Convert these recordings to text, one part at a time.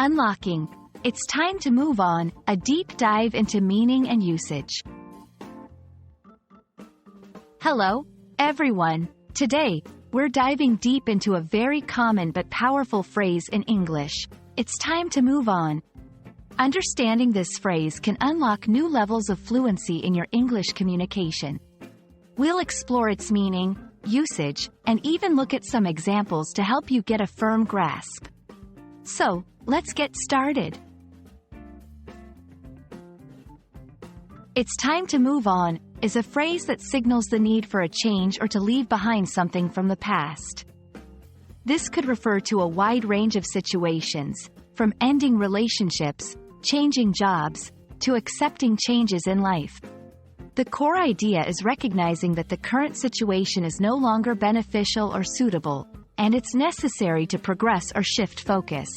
Unlocking. It's time to move on, a deep dive into meaning and usage. Hello, everyone. Today, we're diving deep into a very common but powerful phrase in English. It's time to move on. Understanding this phrase can unlock new levels of fluency in your English communication. We'll explore its meaning, usage, and even look at some examples to help you get a firm grasp. So, let's get started. It's time to move on is a phrase that signals the need for a change or to leave behind something from the past. This could refer to a wide range of situations, from ending relationships, changing jobs, to accepting changes in life. The core idea is recognizing that the current situation is no longer beneficial or suitable, and it's necessary to progress or shift focus.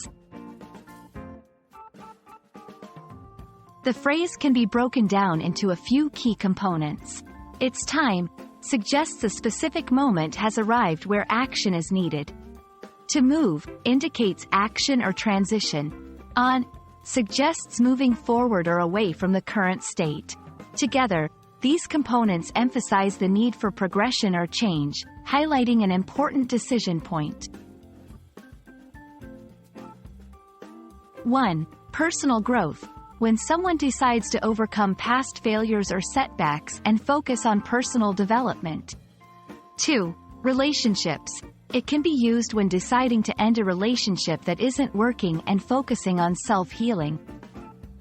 The phrase can be broken down into a few key components. It's time suggests a specific moment has arrived where action is needed. To move indicates action or transition. On suggests moving forward or away from the current state. Together, these components emphasize the need for progression or change, highlighting an important decision point. 1. Personal growth. When someone decides to overcome past failures or setbacks and focus on personal development. 2. Relationships. It can be used when deciding to end a relationship that isn't working and focusing on self-healing.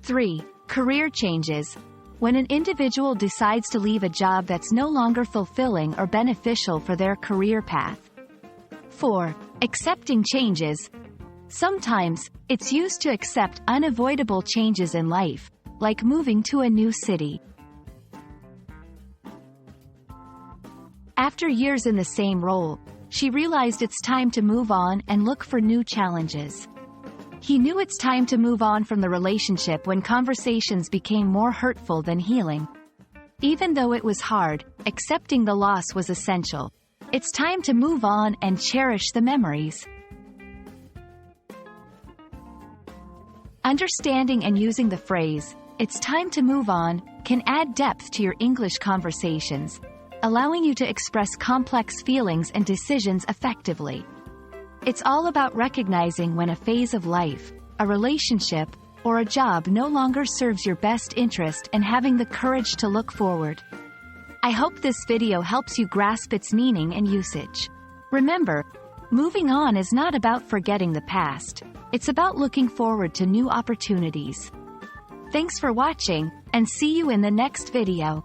3. Career changes. When an individual decides to leave a job that's no longer fulfilling or beneficial for their career path. 4. Accepting changes. Sometimes, it's used to accept unavoidable changes in life, like moving to a new city. After years in the same role, she realized it's time to move on and look for new challenges. He knew it's time to move on from the relationship when conversations became more hurtful than healing. Even though it was hard, accepting the loss was essential. It's time to move on and cherish the memories. Understanding and using the phrase, "It's time to move on," can add depth to your English conversations, allowing you to express complex feelings and decisions effectively. It's all about recognizing when a phase of life, a relationship, or a job no longer serves your best interest and having the courage to look forward. I hope this video helps you grasp its meaning and usage. Remember, moving on is not about forgetting the past. It's about looking forward to new opportunities. Thanks for watching, and see you in the next video.